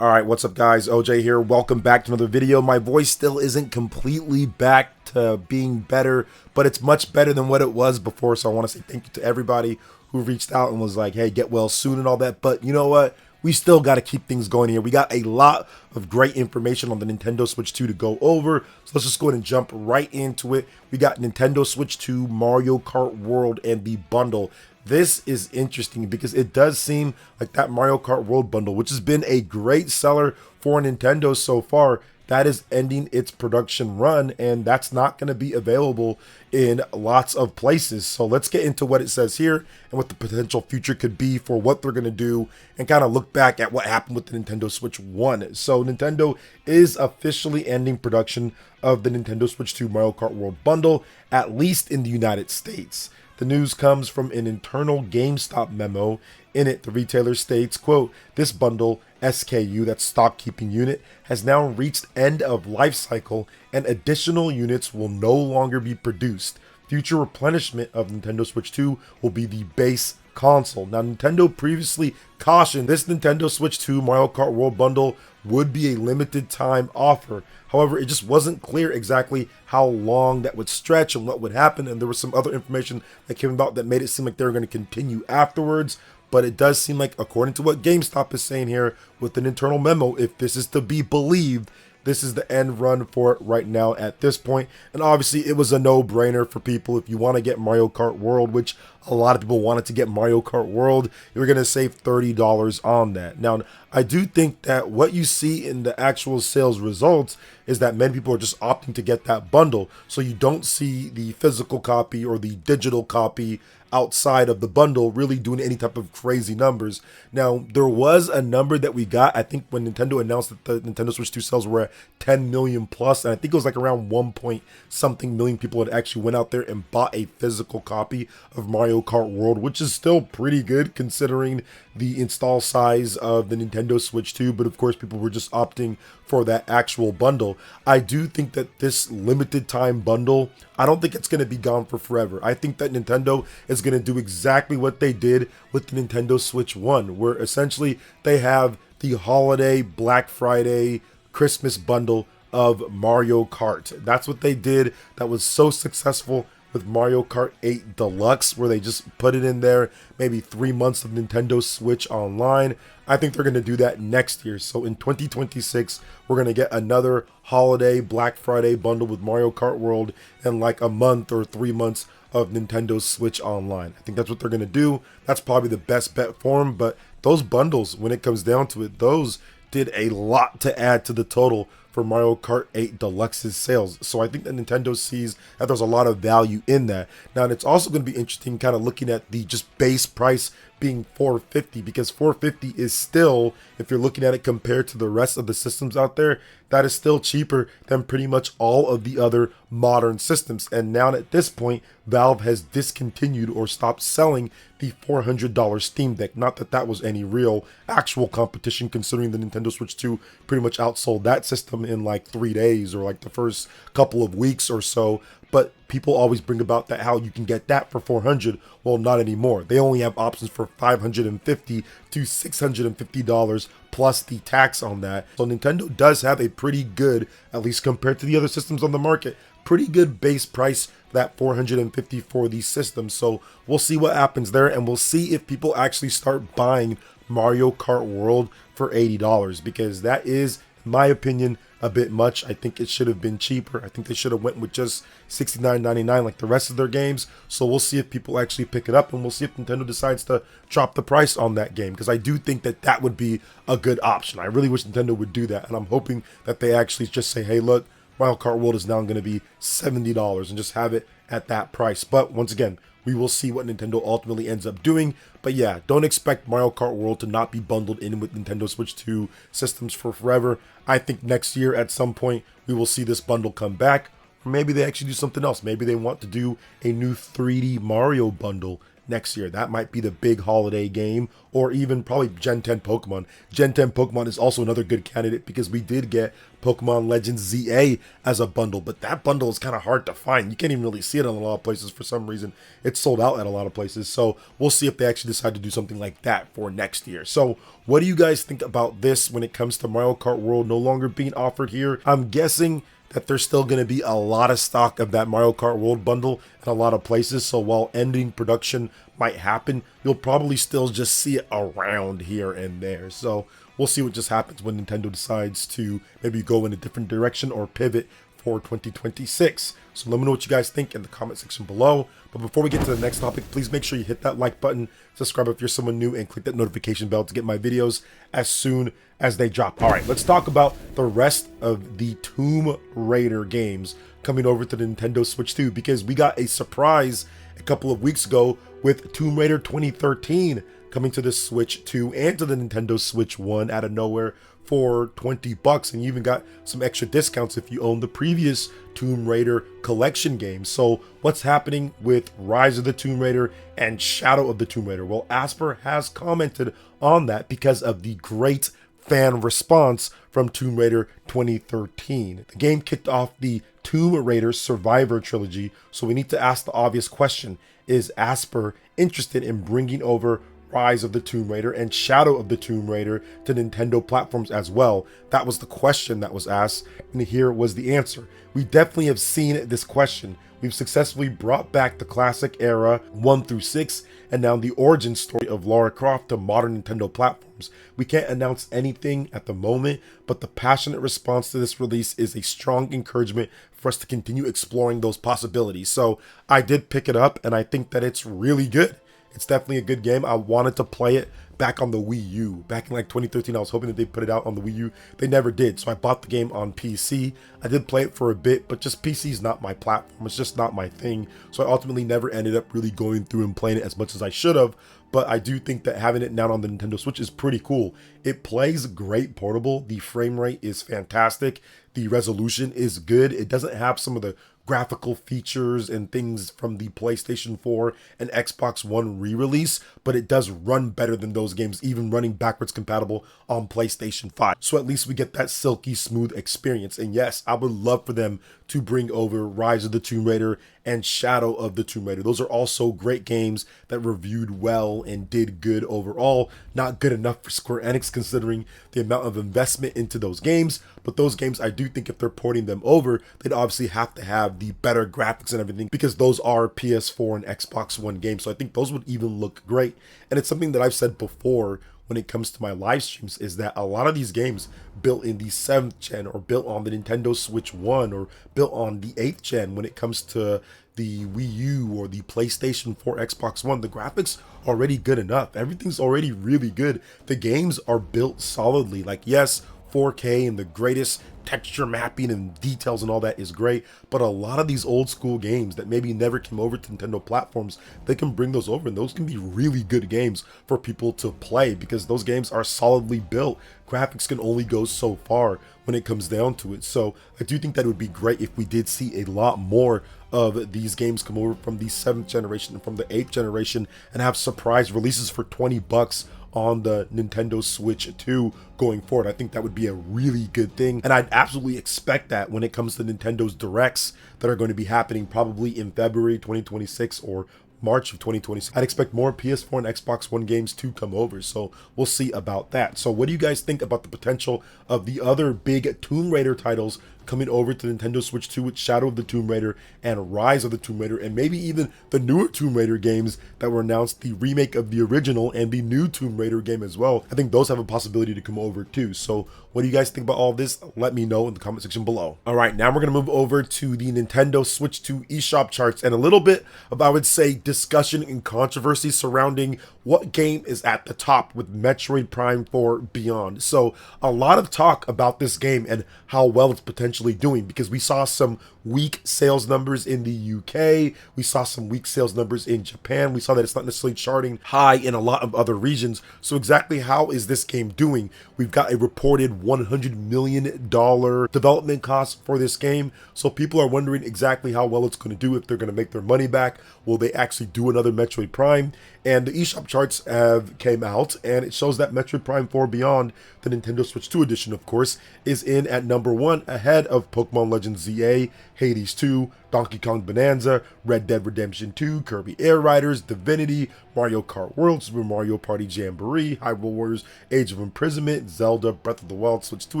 Alright, what's up guys? OJ here. Welcome back to another video. My voice still isn't completely back to being better, but it's much better than what it was before, so I want to say thank you to everybody who reached out and was like, hey, get well soon and all that. But you know what? We still got to keep things going here. We got a lot of great information on the Nintendo Switch 2 to go over, so let's just go ahead and jump right into it. We got Nintendo Switch 2, Mario Kart World, and the bundle. This is interesting because it does seem like that Mario Kart World bundle, which has been a great seller for Nintendo so far, that is ending its production run, and that's not going to be available in lots of places. So let's get into what it says here and what the potential future could be for what they're going to do, and kind of look back at what happened with the Nintendo Switch 1. So Nintendo is officially ending production of the Nintendo Switch 2 Mario Kart World bundle, at least in the United States. The news comes from an internal GameStop memo. In it, the retailer states, quote, "This bundle, SKU, that's stock keeping unit, has now reached end of life cycle and additional units will no longer be produced. Future replenishment of Nintendo Switch 2 will be the base console." Now, Nintendo previously cautioned this Nintendo Switch 2 Mario Kart World bundle would be a limited time offer. However, it just wasn't clear exactly how long that would stretch and what would happen, and there was some other information that came about that made it seem like they were going to continue afterwards. But it does seem like, according to what GameStop is saying here with an internal memo, if this is to be believed, this is the end run for it right now at this point. And obviously it was a no-brainer for people. If you want to get Mario Kart World, which a lot of people wanted to get Mario Kart World, you're going to save $30 on that. Now, I do think that what you see in the actual sales results is that many people are just opting to get that bundle. So you don't see the physical copy or the digital copy outside of the bundle really doing any type of crazy numbers. Now, there was a number that we got, I think, when Nintendo announced that the Nintendo Switch 2 sales were at 10 million plus, and I think it was like around 1 point something million people had actually went out there and bought a physical copy of Mario Kart World, which is still pretty good considering the install size of the Nintendo Switch 2, but of course people were just opting for that actual bundle. I do think that this limited time bundle, I don't think it's going to be gone for forever. I think that Nintendo is going to do exactly what they did with the Nintendo Switch 1, where essentially they have the holiday, Black Friday, Christmas bundle of Mario Kart. That's what they did. That was so successful with Mario Kart 8 Deluxe, where they just put it in there, maybe 3 months of Nintendo Switch Online. I think they're going to do that next year. So in 2026, we're going to get another holiday Black Friday bundle with Mario Kart World and like a month or 3 months of Nintendo Switch Online. I think that's what they're going to do. That's probably the best bet for them. But those bundles, when it comes down to it, those did a lot to add to the total for Mario Kart 8 Deluxe's sales. So I think that Nintendo sees that there's a lot of value in that. Now, and it's also going to be interesting kind of looking at the just base price being $450, because $450 is still, if you're looking at it compared to the rest of the systems out there, that is still cheaper than pretty much all of the other modern systems. And now at this point, Valve has discontinued or stopped selling the $400 Steam Deck. Not that that was any real actual competition, considering the Nintendo Switch 2 pretty much outsold that system in like 3 days or like the first couple of weeks or so. But people always bring about that how you can get that for $400. Well, not anymore. They only have options for $550 to $650 plus the tax on that. So Nintendo does have a pretty good, at least compared to the other systems on the market, pretty good base price, that $450 for these systems. So we'll see what happens there, and we'll see if people actually start buying Mario Kart World for $80, because that is, in my opinion, a bit much. I think it should have been cheaper. I think they should have went with just $69.99 like the rest of their games. So we'll see if people actually pick it up, and we'll see if Nintendo decides to drop the price on that game, because I do think that that would be a good option. I really wish Nintendo would do that, and I'm hoping that they actually just say, hey, look, Mario Kart World is now going to be $70 and just have it at that price. But once again, we will see what Nintendo ultimately ends up doing. But yeah, don't expect Mario Kart World to not be bundled in with Nintendo Switch 2 systems for forever. I think next year at some point we will see this bundle come back. Or maybe they actually do something else. Maybe they want to do a new 3D Mario bundle next year. That might be the big holiday game, or even probably Gen 10 Pokemon. Gen 10 Pokemon is also another good candidate because we did get Pokemon Legends ZA as a bundle, but that bundle is kind of hard to find. You can't even really see it in a lot of places for some reason. It's sold out at a lot of places, so we'll see if they actually decide to do something like that for next year. So what do you guys think about this when it comes to Mario Kart World no longer being offered here? I'm guessing that there's still going to be a lot of stock of that Mario Kart World bundle in a lot of places, so while ending production might happen, you'll probably still just see it around here and there. So we'll see what just happens when Nintendo decides to maybe go in a different direction or pivot for 2026. So let me know what you guys think in the comment section below. But before we get to the next topic, please make sure you hit that like button, subscribe if you're someone new, and click that notification bell to get my videos as soon as they drop. All right, let's talk about the rest of the Tomb Raider games coming over to the Nintendo Switch 2, because we got a surprise a couple of weeks ago with Tomb Raider 2013 coming to the Switch 2 and to the Nintendo Switch 1 out of nowhere for $20, and you even got some extra discounts if you own the previous Tomb Raider collection games. So what's happening with Rise of the Tomb Raider and Shadow of the Tomb Raider? Well, Asper has commented on that because of the great fan response from Tomb Raider 2013. The game kicked off the Tomb Raider Survivor trilogy, so we need to ask the obvious question: is Asper interested in bringing over Rise of the Tomb Raider and Shadow of the Tomb Raider to Nintendo platforms as well? That was the question that was asked, and here was the answer. We definitely have seen this question. We've successfully brought back the classic era 1 through 6, and now the origin story of Lara Croft to modern Nintendo platforms. We can't announce anything at the moment, but the passionate response to this release is a strong encouragement for us to continue exploring those possibilities. So I did pick it up, and I think that it's really good. It's definitely a good game. I wanted to play it back on the Wii U. Back in like 2013, I was hoping that they put it out on the Wii U. They never did, so I bought the game on PC. I did play it for a bit, but just PC is not my platform. It's just not my thing. So I ultimately never ended up really going through and playing it as much as I should have. But I do think that having it now on the Nintendo Switch is pretty cool. It plays great portable. The frame rate is fantastic. The resolution is good. It doesn't have some of the graphical features and things from the PlayStation 4 and Xbox One re-release, but it does run better than those games, even running backwards compatible on PlayStation 5. So at least we get that silky smooth experience. And yes, I would love for them to bring over Rise of the Tomb Raider and Shadow of the Tomb Raider. Those are also great games that reviewed well and did good overall. Not good enough for Square Enix considering the amount of investment into those games, but those games, I do think if they're porting them over, they'd obviously have to have the better graphics and everything, because those are PS4 and Xbox One games. So I think those would even look great. And it's something that I've said before when it comes to my live streams, is that a lot of these games built in the 7th gen or built on the Nintendo Switch 1 or built on the 8th gen, when it comes to the Wii U or the PlayStation 4, Xbox One, the graphics are already good enough. Everything's already really good. The games are built solidly. Like, yes, 4K and the greatest texture mapping and details and all that is great, but a lot of these old school games that maybe never came over to Nintendo platforms, they can bring those over, and those can be really good games for people to play because those games are solidly built. Graphics can only go so far when it comes down to it. So I do think that it would be great if we did see a lot more of these games come over from the 7th generation and from the 8th generation and have surprise releases for $20 on the Nintendo Switch 2 going forward. I think that would be a really good thing, and I'd absolutely expect that when it comes to Nintendo's directs that are going to be happening probably in February 2026 or March of 2026. I'd expect more PS4 and Xbox One games to come over, so we'll see about that. So what do you guys think about the potential of the other big Tomb Raider titles coming over to Nintendo Switch 2 with Shadow of the Tomb Raider and Rise of the Tomb Raider, and maybe even the newer Tomb Raider games that were announced, the remake of the original and the new Tomb Raider game as well? I think those have a possibility to come over too. So what do you guys think about all this? Let me know in the comment section below. All right, now we're going to move over to the Nintendo Switch 2 eShop charts and a little bit of, I would say, discussion and controversy surrounding what game is at the top with Metroid Prime 4 Beyond. So a lot of talk about this game and how well it's potentially potentially doing, because we saw some weak sales numbers in the UK, we saw some weak sales numbers in Japan, we saw that it's not necessarily charting high in a lot of other regions. So exactly how is this game doing? We've got a reported $100 million development cost for this game, so people are wondering exactly how well it's going to do, if they're going to make their money back. Will they actually do another Metroid Prime? And the eShop charts have came out, and it shows that Metroid Prime 4 Beyond, the Nintendo Switch 2 edition, of course, is in at number 1, ahead of Pokemon Legends ZA, Hades 2, Donkey Kong Bonanza, Red Dead Redemption 2, Kirby Air Riders, Divinity, Mario Kart World, Super Mario Party Jamboree, Hyrule Warriors, Age of Imprisonment, Zelda, Breath of the Wild Switch 2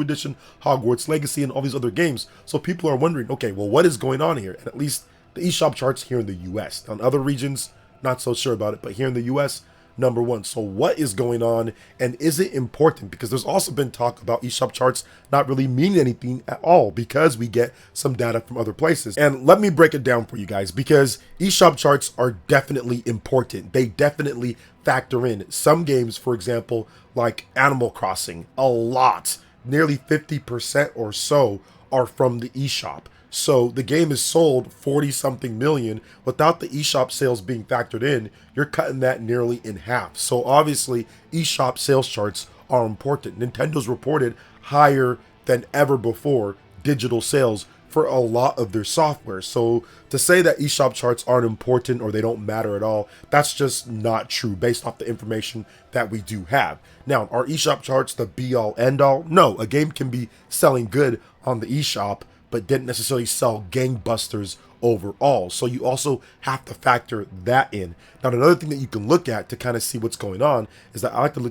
edition, Hogwarts Legacy, and all these other games. So people are wondering, okay, well, what is going on here? And at least the eShop charts here in the US. On other regions, not so sure about it, but here in the US, number 1. So what is going on, and is it important? Because there's also been talk about eShop charts not really meaning anything at all, because we get some data from other places. And let me break it down for you guys, because eShop charts are definitely important. They definitely factor in some games, for example, like Animal Crossing. A lot, nearly 50% or so, are from the eShop. So the game is sold 40 something million. Without the eShop sales being factored in, you're cutting that nearly in half. So obviously eShop sales charts are important. Nintendo's reported higher than ever before digital sales for a lot of their software. So to say that eShop charts aren't important or they don't matter at all, that's just not true based off the information that we do have. Now, are eShop charts the be all end all? No, a game can be selling good on the eShop, but didn't necessarily sell gangbusters overall. So you also have to factor that in. Now, another thing that you can look at to kind of see what's going on is that I like to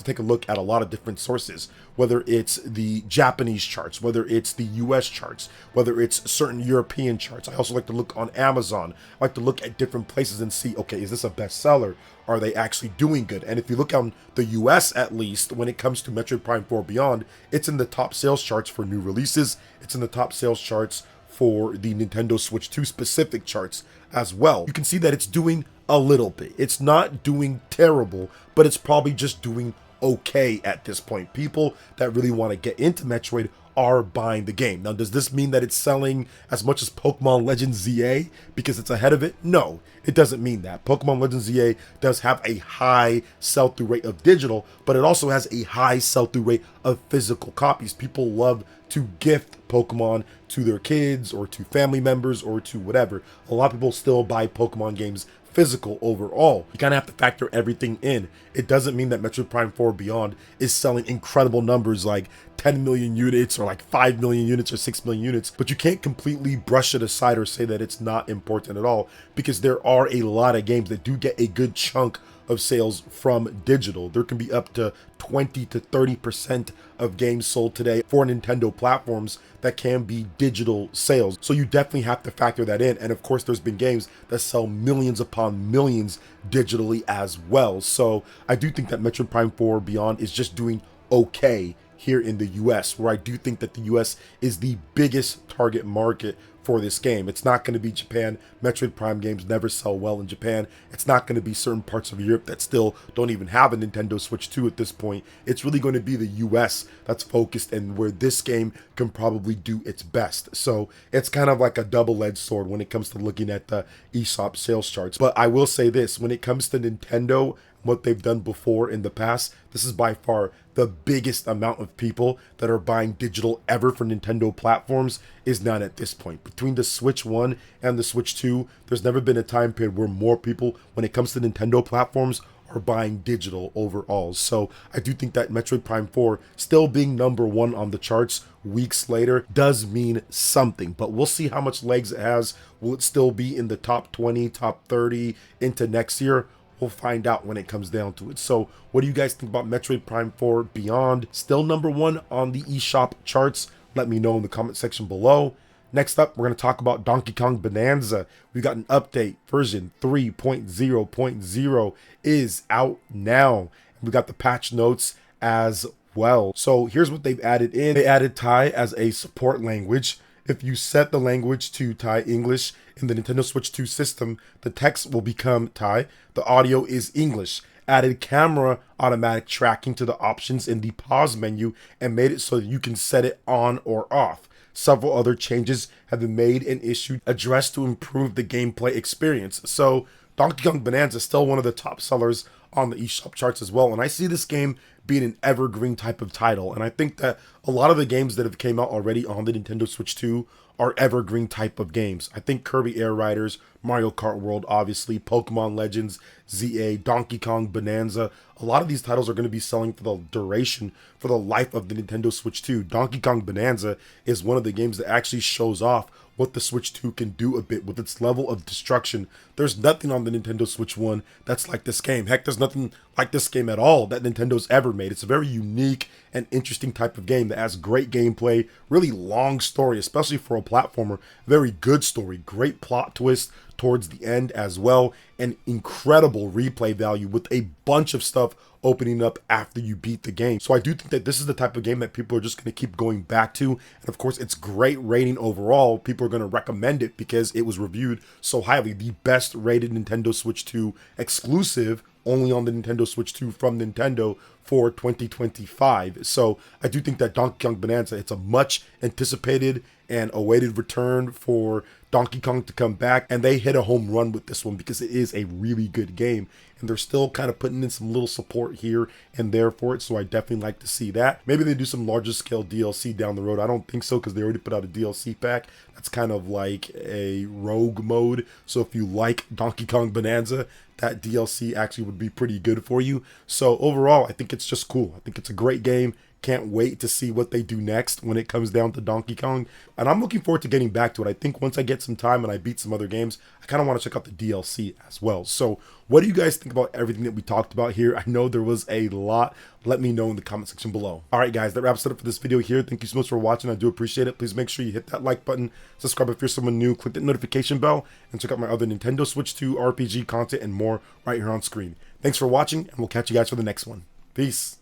take a look at a lot of different sources, whether it's the Japanese charts, whether it's the US charts, whether it's certain European charts. I also like to look on Amazon. I like to look at different places and see, okay, is this a bestseller? Are they actually doing good? And if you look on the US, at least, when it comes to Metroid Prime 4 Beyond, it's in the top sales charts for new releases. It's in the top sales charts for the Nintendo Switch 2 specific charts as well. You can see that it's doing a little bit. It's not doing terrible, but it's probably just doing okay at this point. People that really want to get into Metroid are buying the game. Now, does this mean that it's selling as much as Pokemon Legends ZA because it's ahead of it? No, it doesn't mean that. Pokemon Legends ZA does have a high sell-through rate of digital, but it also has a high sell-through rate of physical copies. People love to gift Pokemon to their kids or to family members or to whatever. A lot of people still buy Pokemon games physical overall. You kind of have to factor everything in. It doesn't mean that Metroid Prime 4 Beyond is selling incredible numbers like 10 million units or like 5 million units or 6 million units, but you can't completely brush it aside or say that it's not important at all, because there are a lot of games that do get a good chunk of sales from digital. There can be up to 20 to 30% of games sold today for Nintendo platforms that can be digital sales. So you definitely have to factor that in. And of course, there's been games that sell millions upon millions digitally as well. So I do think that Metroid Prime 4 Beyond is just doing okay here in the US, where I do think that the US is the biggest target market for this game. It's not going to be Japan. Metroid Prime games never sell well in Japan. It's not going to be certain parts of Europe that still don't even have a Nintendo Switch 2 at this point. It's really going to be the US that's focused and where this game can probably do its best. So it's kind of like a double-edged sword when it comes to looking at the eShop sales charts. But I will say this, when it comes to Nintendo, what they've done before in the past, this is by far the biggest amount of people that are buying digital ever for Nintendo platforms is not at this point. Between the Switch 1 and the Switch 2, there's never been a time period where more people, when it comes to Nintendo platforms, are buying digital overall. So I do think that Metroid Prime 4 still being number 1 on the charts weeks later does mean something, but we'll see how much legs it has. Will it still be in the top 20, top 30 into next year? We'll find out when it comes down to it. So what do you guys think about Metroid Prime 4 Beyond? Still number 1 on the eShop charts? Let me know in the comment section below. Next up, we're going to talk about Donkey Kong Bonanza. We got an update. Version 3.0.0 is out now. And we got the patch notes as well. So here's what they've added in. They added Thai as a support language. If you set the language to Thai English in the Nintendo Switch 2 system, the text will become Thai. The audio is English. added camera automatic tracking to the options in the pause menu and made it so that you can set it on or off. Several other changes have been made and issued addressed to improve the gameplay experience. So Donkey Kong Bonanza is still one of the top sellers on the eShop charts as well. And I see this game being an evergreen type of title. And I think that a lot of the games that have came out already on the Nintendo Switch 2 are evergreen type of games. I think Kirby Air Riders, Mario Kart World, obviously, Pokemon Legends, ZA, Donkey Kong, Bonanza. A lot of these titles are going to be selling for the duration, for the life of the Nintendo Switch 2. Donkey Kong Bonanza is one of the games that actually shows off what the Switch 2 can do a bit with its level of destruction. There's nothing on the Nintendo Switch 1 that's like this game. Heck, there's nothing like this game at all that Nintendo's ever made. It's a very unique and interesting type of game that has great gameplay, really long story, especially for a platformer. Very good story, great plot twist towards the end as well, and incredible replay value with a bunch of stuff opening up after you beat the game. So I do think that this is the type of game that people are just going to keep going back to. And of course, it's great rating overall. People are going to recommend it because it was reviewed so highly. The best rated Nintendo Switch 2 exclusive only on the Nintendo Switch 2 from Nintendo for 2025. So I do think that Donkey Kong Bonanza, it's a much anticipated and awaited return for Donkey Kong to come back, and they hit a home run with this one because it is a really good game, and they're still kind of putting in some little support here and there for it, so I definitely like to see that. Maybe they do some larger scale DLC down the road. I don't think so because they already put out a DLC pack that's kind of like a rogue mode, so if you like Donkey Kong Bonanza, that DLC actually would be pretty good for you. So overall, I think it's just cool. I think it's a great game. Can't wait to see what they do next when it comes down to Donkey Kong. And I'm looking forward to getting back to it. I think once I get some time and I beat some other games, I kind of want to check out the DLC as well. So what do you guys think about everything that we talked about here? I know there was a lot. Let me know in the comment section below. All right, guys, that wraps it up for this video here. Thank you so much for watching. I do appreciate it. Please make sure you hit that like button, subscribe if you're someone new, click that notification bell, and check out my other Nintendo Switch 2 RPG content and more right here on screen. Thanks for watching, and we'll catch you guys for the next one. Peace.